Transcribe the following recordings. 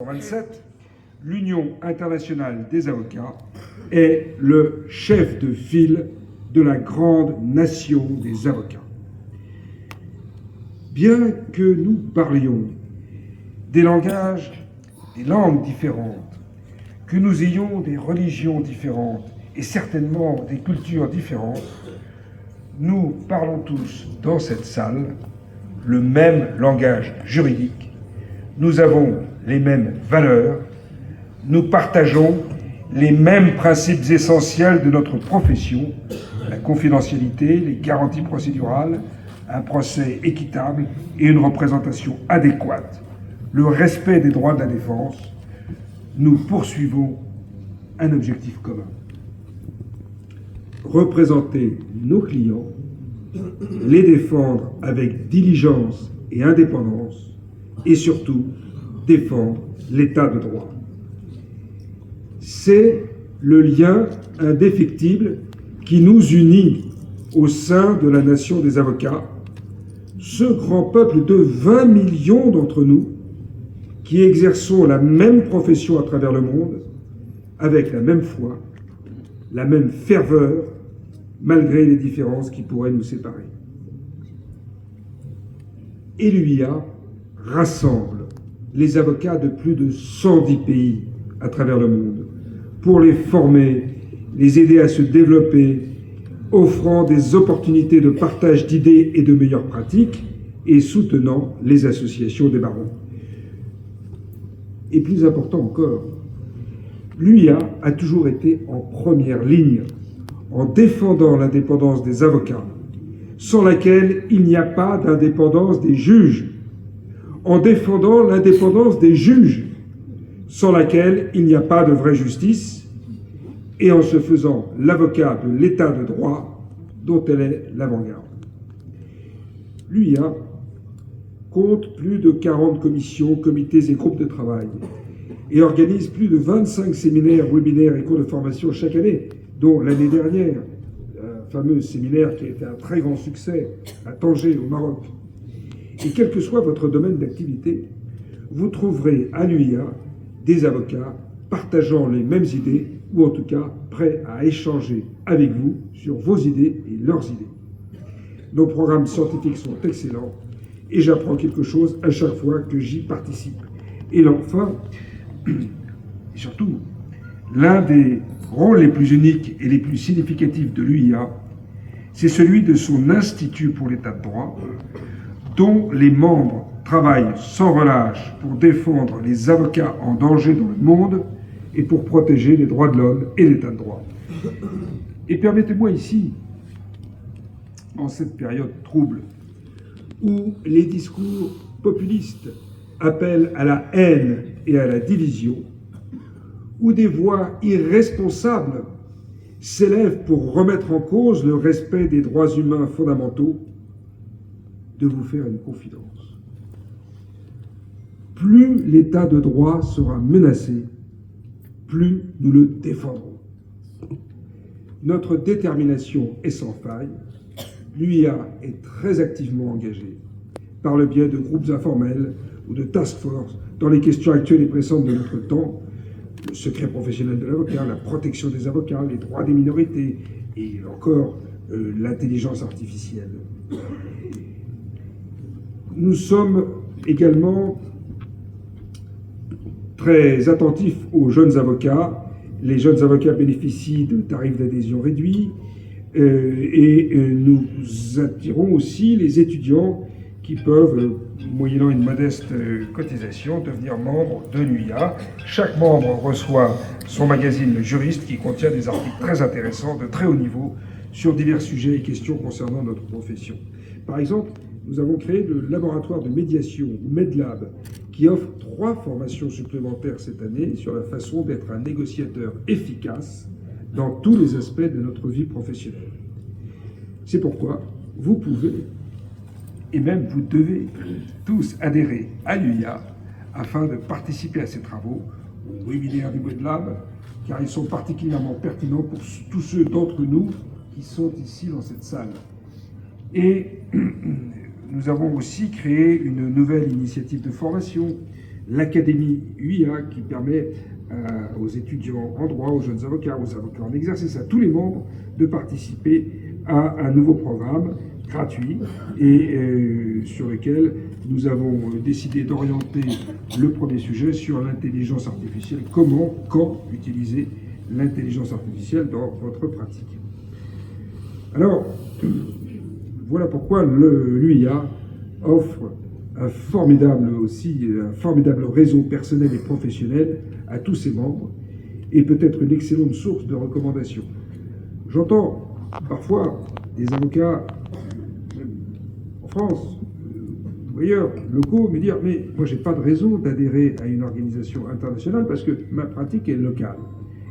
1927, l'Union internationale des avocats est le chef de file de la grande nation des avocats. Bien que nous parlions des langages, des langues différentes, que nous ayons des religions différentes et certainement des cultures différentes, nous parlons tous dans cette salle le même langage juridique. Nous avons les mêmes valeurs, nous partageons les mêmes principes essentiels de notre profession, la confidentialité, les garanties procédurales, un procès équitable et une représentation adéquate, le respect des droits de la défense. Nous poursuivons un objectif commun: représenter nos clients, les défendre avec diligence et indépendance, et surtout défendre l'état de droit. C'est le lien indéfectible qui nous unit au sein de la nation des avocats, ce grand peuple de 20 millions d'entre nous qui exerçons la même profession à travers le monde, avec la même foi, la même ferveur, malgré les différences qui pourraient nous séparer. Et l'UIA rassemble les avocats de plus de 110 pays à travers le monde pour les former, les aider à se développer, offrant des opportunités de partage d'idées et de meilleures pratiques et soutenant les associations des barreaux. Et plus important encore, l'UIA a toujours été en première ligne en défendant l'indépendance des avocats, sans laquelle il n'y a pas d'indépendance des juges, en défendant l'indépendance des juges, sans laquelle il n'y a pas de vraie justice, et en se faisant l'avocat de l'état de droit dont elle est l'avant-garde. L'UIA compte plus de 40 commissions, comités et groupes de travail et organise plus de 25 séminaires, webinaires et cours de formation chaque année, dont l'année dernière, un fameux séminaire qui a été un très grand succès à Tanger, au Maroc. Et quel que soit votre domaine d'activité, vous trouverez à l'UIA des avocats partageant les mêmes idées, ou en tout cas prêts à échanger avec vous sur vos idées et leurs idées. Nos programmes scientifiques sont excellents et j'apprends quelque chose à chaque fois que j'y participe. Et enfin, et surtout, l'un des rôles les plus uniques et les plus significatifs de l'UIA, c'est celui de son Institut pour l'état de droit, dont les membres travaillent sans relâche pour défendre les avocats en danger dans le monde et pour protéger les droits de l'homme et l'état de droit. Et permettez-moi ici, en cette période trouble, où les discours populistes appellent à la haine et à la division, où des voix irresponsables s'élèvent pour remettre en cause le respect des droits humains fondamentaux, de vous faire une confidence. Plus l'état de droit sera menacé, plus nous le défendrons. Notre détermination est sans faille. L'UIA est très activement engagée par le biais de groupes informels ou de task force dans les questions actuelles et pressantes de notre temps, le secret professionnel de l'avocat, la protection des avocats, les droits des minorités et encore l'intelligence artificielle. Nous sommes également très attentifs aux jeunes avocats. Les jeunes avocats bénéficient de tarifs d'adhésion réduits et nous attirons aussi les étudiants qui peuvent, moyennant une modeste cotisation, devenir membres de l'UIA. Chaque membre reçoit son magazine Le Juriste qui contient des articles très intéressants de très haut niveau sur divers sujets et questions concernant notre profession. Par exemple, nous avons créé le laboratoire de médiation, MedLab, qui offre 3 formations supplémentaires cette année sur la façon d'être un négociateur efficace dans tous les aspects de notre vie professionnelle. C'est pourquoi vous pouvez, et même vous devez, tous adhérer à l'UIA afin de participer à ces travaux, aux webinaires du MedLab, car ils sont particulièrement pertinents pour tous ceux d'entre nous qui sont ici dans cette salle. Et nous avons aussi créé une nouvelle initiative de formation l'Académie UIA qui permet aux étudiants en droit, aux jeunes avocats, aux avocats en exercice, à tous les membres de participer à un nouveau programme gratuit et sur lequel nous avons décidé d'orienter le premier sujet sur l'intelligence artificielle. Comment, quand utiliser l'intelligence artificielle dans votre pratique. Alors, voilà pourquoi l'UIA offre un formidable réseau personnel et professionnel à tous ses membres et peut être une excellente source de recommandations. J'entends parfois des avocats en France ou ailleurs, locaux, me dire « mais moi j'ai pas de raison d'adhérer à une organisation internationale parce que ma pratique est locale ».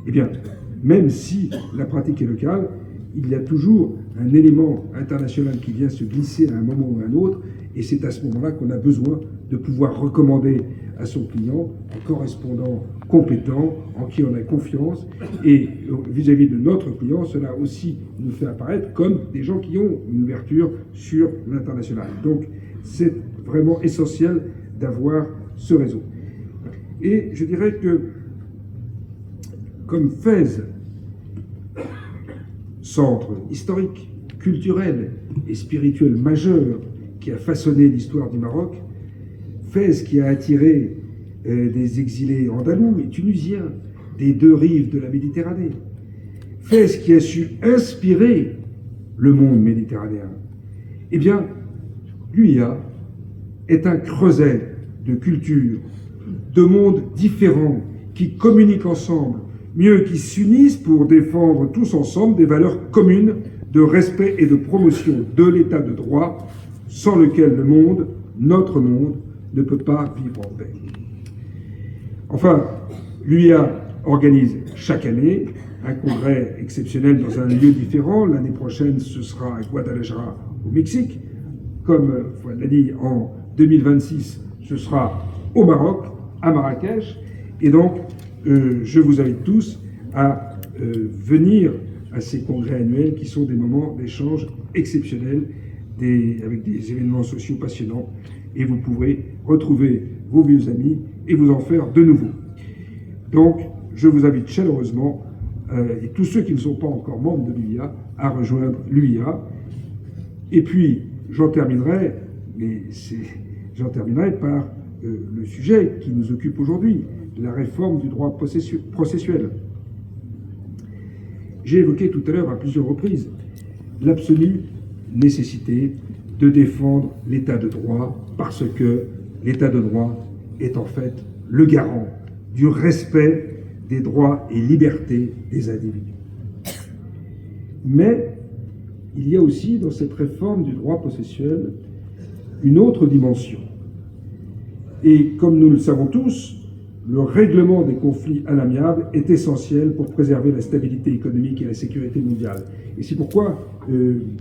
Eh bien, même si la pratique est locale, il y a toujours un élément international qui vient se glisser à un moment ou à un autre, et c'est à ce moment-là qu'on a besoin de pouvoir recommander à son client un correspondant compétent, en qui on a confiance, et vis-à-vis de notre client, cela aussi nous fait apparaître comme des gens qui ont une ouverture sur l'international. Donc, c'est vraiment essentiel d'avoir ce réseau. Et je dirais que, comme Fès, centre historique, culturel et spirituel majeur qui a façonné l'histoire du Maroc, Fès qui a attiré des exilés andalous et tunisiens des deux rives de la Méditerranée, Fès qui a su inspirer le monde méditerranéen, eh bien, l'UIA est un creuset de cultures, de mondes différents qui communiquent ensemble, mieux qui s'unissent pour défendre tous ensemble des valeurs communes de respect et de promotion de l'état de droit, sans lequel le monde, notre monde, ne peut pas vivre en paix. Enfin, l'UIA organise chaque année un congrès exceptionnel dans un lieu différent. L'année prochaine, ce sera à Guadalajara, au Mexique. Comme on l'a dit, en 2026, ce sera au Maroc, à Marrakech. Et donc, je vous invite tous à venir à ces congrès annuels qui sont des moments d'échange exceptionnels avec des événements sociaux passionnants, et vous pourrez retrouver vos vieux amis et vous en faire de nouveaux. Donc, je vous invite chaleureusement, et tous ceux qui ne sont pas encore membres de l'UIA, à rejoindre l'UIA. Et puis, j'en terminerai par le sujet qui nous occupe aujourd'hui, la réforme du droit processuel. J'ai évoqué tout à l'heure à plusieurs reprises l'absolue nécessité de défendre l'état de droit parce que l'état de droit est en fait le garant du respect des droits et libertés des individus. Mais il y a aussi dans cette réforme du droit processuel une autre dimension. Et comme nous le savons tous, le règlement des conflits à l'amiable est essentiel pour préserver la stabilité économique et la sécurité mondiale. Et c'est pourquoi,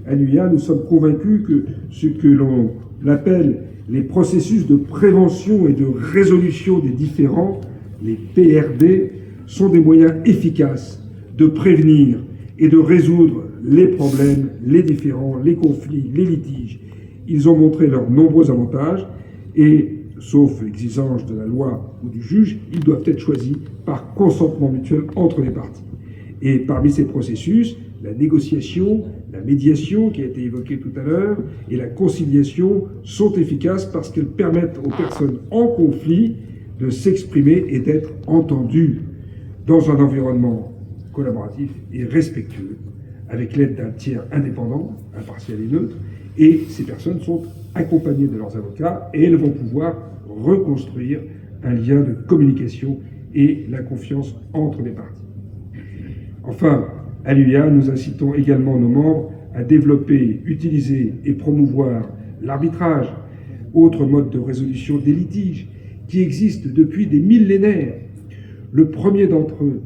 à l'UIA, nous sommes convaincus que ce que l'on appelle les processus de prévention et de résolution des différends, les PRD, sont des moyens efficaces de prévenir et de résoudre les problèmes, les différends, les conflits, les litiges. Ils ont montré leurs nombreux avantages et, sauf l'exigence de la loi ou du juge, ils doivent être choisis par consentement mutuel entre les parties. Et parmi ces processus, la négociation, la médiation qui a été évoquée tout à l'heure et la conciliation sont efficaces parce qu'elles permettent aux personnes en conflit de s'exprimer et d'être entendues dans un environnement collaboratif et respectueux, avec l'aide d'un tiers indépendant, impartial et neutre, et ces personnes sont accompagnées de leurs avocats et elles vont pouvoir reconstruire un lien de communication et la confiance entre les parties. Enfin, à l'UIA, nous incitons également nos membres à développer, utiliser et promouvoir l'arbitrage, autre mode de résolution des litiges, qui existe depuis des millénaires. Le premier d'entre eux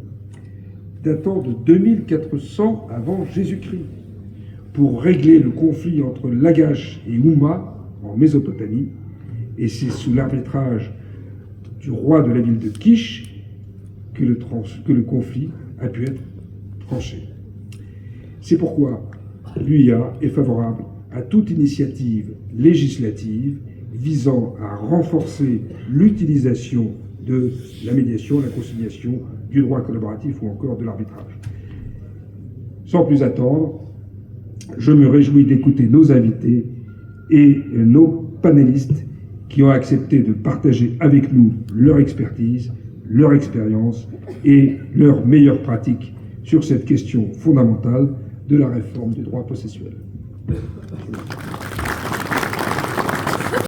datant de 2400 avant Jésus-Christ, pour régler le conflit entre Lagash et Houma en Mésopotamie, et c'est sous l'arbitrage du roi de la ville de Kish que le conflit a pu être tranché. C'est pourquoi l'UIA est favorable à toute initiative législative visant à renforcer l'utilisation de la médiation, la conciliation, du droit collaboratif ou encore de l'arbitrage. Sans plus attendre, je me réjouis d'écouter nos invités et nos panélistes qui ont accepté de partager avec nous leur expertise, leur expérience et leurs meilleures pratiques sur cette question fondamentale de la réforme du droit processuel.